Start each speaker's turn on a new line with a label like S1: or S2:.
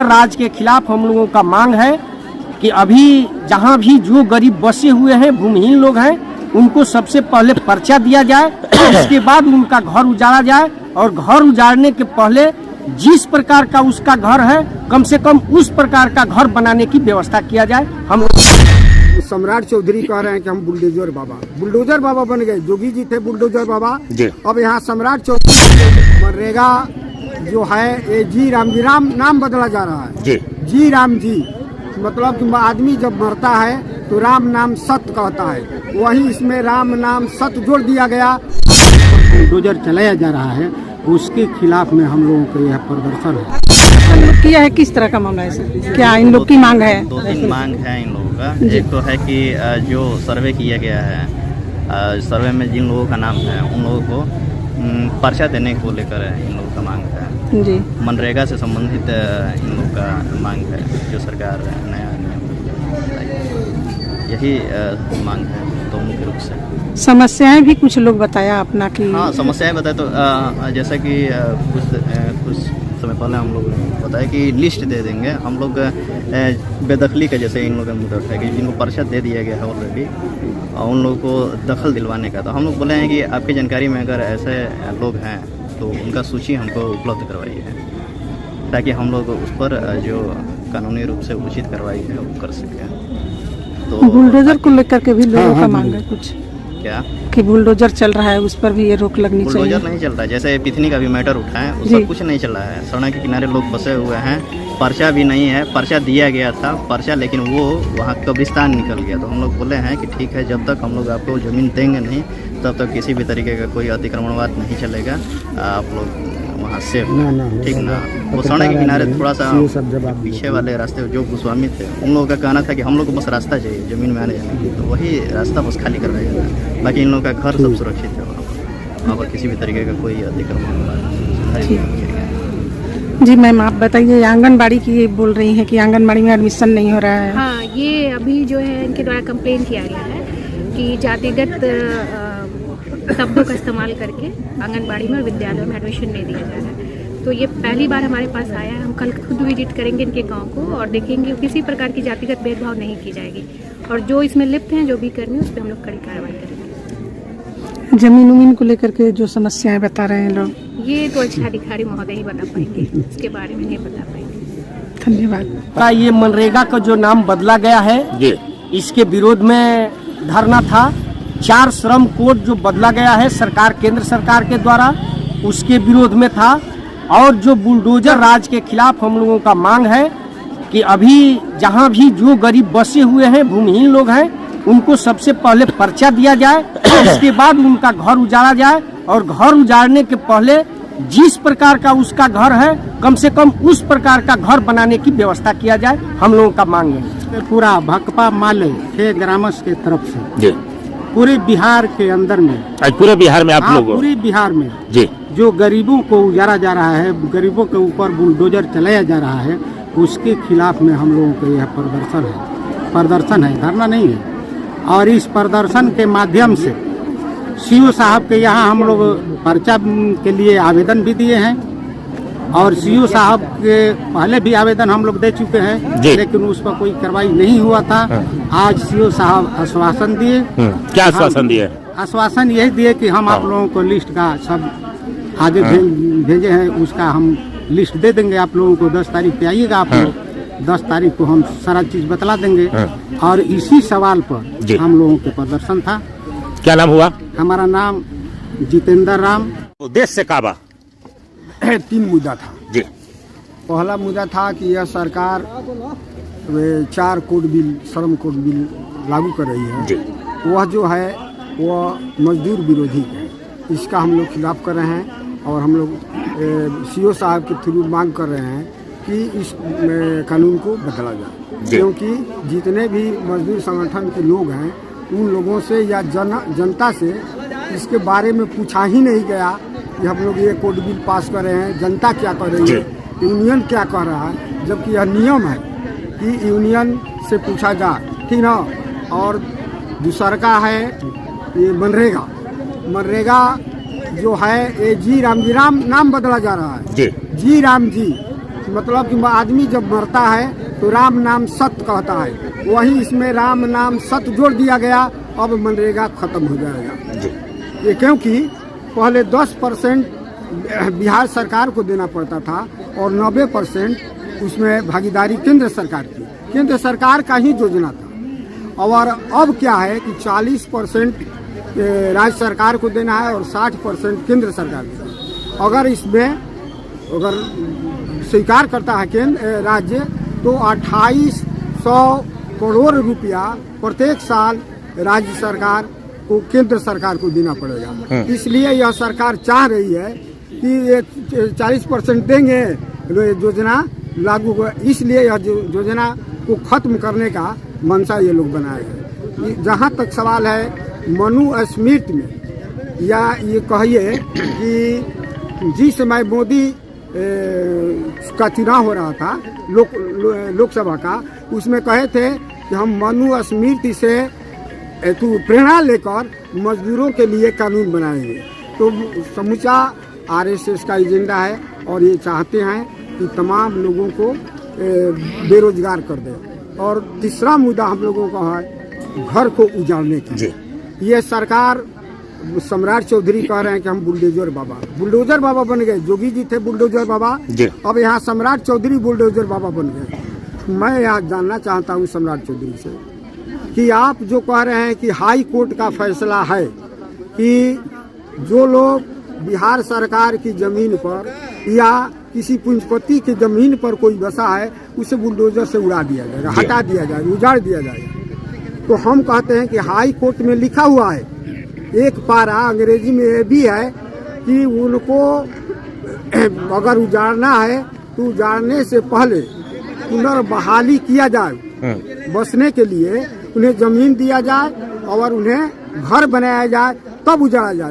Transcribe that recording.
S1: राज के खिलाफ हम लोगों का मांग है कि अभी जहां भी जो गरीब बसे हुए हैं, भूमिहीन लोग हैं, उनको सबसे पहले पर्चा दिया जाए, उसके बाद उनका घर उजाड़ा जाए और घर उजाड़ने के पहले जिस प्रकार का उसका घर है कम से कम उस प्रकार का घर बनाने की व्यवस्था किया जाए। हम
S2: सम्राट चौधरी कह रहे हैं कि हम बुलडोजर बाबा बन गए। जोगी जी थे बुलडोजर बाबा जी। अब यहाँ सम्राट चौधरी मनरेगा जो है ये जी राम नाम बदला जा रहा है जी राम जी, मतलब कि आदमी जब मरता है तो राम नाम सत्य कहता है, वही इसमें राम नाम सत्य जोड़ दिया गया। बुलडोजर चलाया जा रहा है, उसके खिलाफ में हम लोगों का यह प्रदर्शन है।
S3: किया है किस तरह का मामला है सर? क्या इन लोग की मांग है?
S4: दो तीन मांग है इन लोगों का। एक तो है कि जो सर्वे किया गया है, सर्वे में जिन लोगों का नाम है उन लोगों को पर्चा देने को लेकर इन लोगों का मांग है जी। मनरेगा से संबंधित इन लोगों का मांग है, जो सरकार नया नियम, यही मांग है तो मुख्य रूप से।
S3: समस्याएं भी कुछ लोग बताया अपना कि
S4: हाँ, समस्याएं बताए तो जैसा कि कुछ समय पहले हम लोग बताया कि लिस्ट दे देंगे हम लोग बेदखली का, जैसे इन लोगों का मुद्दा उठाया कि जिनको पर्चा दे दिया गया है ऑलरेडी, उन लोगों को दखल दिलवाने का। तो हम लोग बोले हैं कि आपकी जानकारी में अगर ऐसे लोग हैं तो उनका सूची हमको उपलब्ध करवाइए है, ताकि हम लोग उस पर जो कानूनी रूप से उचित कार्रवाई है वो कर सकें। तो
S3: बुलडोजर को लेकर के भी लोगों का मांग है कुछ
S4: क्या
S3: कि बुलडोजर चल रहा है, उस पर भी ये रोक लगनी चाहिए।
S4: बुलडोजर नहीं चल रहा है, जैसे पिथनी का भी मैटर उठा है, उस पर कुछ नहीं चल रहा है। सड़क के किनारे लोग बसे हुए हैं, पर्चा भी नहीं है, पर्चा दिया गया था पर्चा, लेकिन वो वहाँ कब्रिस्तान निकल गया। तो हम लोग बोले हैं कि ठीक है, जब तक हम लोग आपको ज़मीन देंगे नहीं तब तक किसी भी तरीके का कोई अतिक्रमणवाद नहीं चलेगा, आप लोग वहाँ सेफ ठीक ना। वो सड़क के किनारे थोड़ा सा पीछे वाले रास्ते जो गोस्वामी थे उन लोगों का कहना था कि हम लोग को बस रास्ता चाहिए ज़मीन में आने जाने की, तो वही रास्ता बस खाली करवाया जाता। बाकी इन लोगों का घर सब सुरक्षित है, वहाँ पर किसी भी तरीके का कोई अतिक्रमण।
S3: जी मैम, आप बताइए, आंगनबाड़ी की बोल रही हैं कि आंगनबाड़ी में एडमिशन नहीं हो रहा है।
S5: हाँ, ये अभी जो है इनके द्वारा कंप्लेन किया गया है कि जातिगत शब्दों का इस्तेमाल करके आंगनबाड़ी में और विद्यालयों में एडमिशन नहीं दिया जा रहा है। तो ये पहली बार हमारे पास आया है। हम कल खुद विजिट करेंगे इनके गांव को और देखेंगे किसी प्रकार की जातिगत भेदभाव नहीं की जाएगी, और जो इसमें लिप्त हैं, जो भी कर्मी, उस पर हम लोग कड़ी कार्रवाई करेंगे।
S3: जमीन उमीन को लेकर के जो समस्याएं बता रहे हैं लोग,
S5: ये तो अच्छा अधिकारी महोदय ही बता पाएंगे, इसके बारे में नहीं बता पाएंगे।
S3: धन्यवाद।
S1: ये मनरेगा का जो नाम बदला गया है, इसके विरोध में धरना था। 4 श्रम कोड जो बदला गया है सरकार, केंद्र सरकार के द्वारा, उसके विरोध में था। और जो बुलडोजर राज के खिलाफ हम लोगों का मांग है कि अभी जहां भी जो गरीब बसे हुए हैं, भूमिहीन लोग हैं, उनको सबसे पहले पर्चा दिया जाए, उसके बाद उनका घर उजाड़ा जाए और घर उजाड़ने के पहले जिस प्रकार का उसका घर है कम से कम उस प्रकार का घर बनाने की व्यवस्था किया जाए। हम लोगों का मांग है।
S2: पूरा भकपा माले के ग्रामस के तरफ से पूरे बिहार के अंदर में,
S6: पूरे बिहार में आप लोग,
S2: पूरे बिहार में
S6: जी
S2: जो गरीबों को उजाड़ा जा रहा है, गरीबों के ऊपर बुलडोजर चलाया जा रहा है, उसके खिलाफ में हम लोगों का यह प्रदर्शन है, धरना नहीं है। और इस प्रदर्शन के माध्यम से सीओ साहब के यहाँ हम लोग पर्चा के लिए आवेदन भी दिए हैं, और सीओ साहब के पहले भी आवेदन हम लोग दे चुके हैं, लेकिन उस पर कोई कार्रवाई नहीं हुआ था। आज सीओ साहब आश्वासन दिए।
S6: क्या आश्वासन दिए?
S2: आश्वासन यही दिए कि हम आप लोगों को लिस्ट का सब आगे भेजे हैं, उसका हम लिस्ट दे देंगे आप लोगों को। 10 तारीख पे आइएगा आप लोग, 10 तारीख को हम सारा चीज बतला देंगे। और इसी सवाल पर हम लोगों के प्रदर्शन था।
S6: क्या नाम हुआ?
S2: हमारा नाम जितेंद्र राम।
S6: उद्देश्य से काबा
S2: 3 मुद्दा था
S6: जी।
S2: पहला मुद्दा था कि यह सरकार 4 कोड बिल, श्रम कोड बिल लागू कर रही है जी। वह जो है वह मजदूर विरोधी है, इसका हम लोग खिलाफ कर रहे हैं। और हम लोग सीओ साहब के थ्रू मांग कर रहे हैं कि इस कानून को बदला जाए, क्योंकि जितने भी मजदूर संगठन के लोग हैं उन लोगों से या जनता से इसके बारे में पूछा ही नहीं गया कि हम लोग ये कोड बिल पास कर रहे हैं, जनता क्या कर रही है, यूनियन क्या कह रहा है, जबकि यह नियम है कि यूनियन से पूछा जाए, ठीक ना। और दूसरा का है ये मनरेगा जो है ये जी राम नाम बदला जा रहा है जी राम जी, मतलब कि आदमी जब मरता है तो राम नाम सत्य कहता है, वही इसमें राम नाम सत्य जोड़ दिया गया। अब मनरेगा खत्म हो जाएगा ये, क्योंकि पहले 10% बिहार सरकार को देना पड़ता था और 90% उसमें भागीदारी केंद्र सरकार की, केंद्र सरकार का ही योजना था। और अब क्या है कि 40% राज्य सरकार को देना है और 60% केंद्र सरकार को। अगर इसमें अगर स्वीकार करता है केंद्र राज्य तो 2800 करोड़ रुपया प्रत्येक साल राज्य सरकार को केंद्र सरकार को देना पड़ेगा। इसलिए यह सरकार चाह रही है कि ये 40% देंगे योजना लागू, इसलिए यह योजना को खत्म करने का मंशा ये लोग बनाए हैं। जहाँ तक सवाल है मनुस्मृति में, या ये कहिए कि जिस समय मोदी का चुनाव हो रहा था लोकसभा का, उसमें कहे थे कि हम मनुस्मृति से प्रेरणा लेकर मजदूरों के लिए कानून बनाएंगे। तो समूचा आरएसएस का एजेंडा है और ये चाहते हैं कि तमाम लोगों को बेरोजगार कर दे। और तीसरा मुद्दा हम लोगों का है घर को उजाड़ने की। ये सरकार, सम्राट चौधरी कह रहे हैं कि हम बुलडोजर बाबा बन गए। जोगी जी थे बुलडोजर बाबा, अब यहाँ सम्राट चौधरी बुलडोजर बाबा बन गए। मैं यहाँ जानना चाहता हूँ सम्राट चौधरी से कि आप जो कह रहे हैं कि हाई कोर्ट का फैसला है कि जो लोग बिहार सरकार की जमीन पर या किसी पूंजीपति की जमीन पर कोई बसा है उसे बुलडोजर से उड़ा दिया जाएगा, हटा दिया जाएगा, उजाड़ दिया जाएगा। तो हम कहते हैं कि हाई कोर्ट में लिखा हुआ है, एक पारा अंग्रेजी में ये भी है कि उनको अगर उजाड़ना है तो उजाड़ने से पहले पुनर्बहाली किया जाए, बसने के लिए उन्हें जमीन दिया जाए और उन्हें घर बनाया जाए, तब उजाड़ा जाए।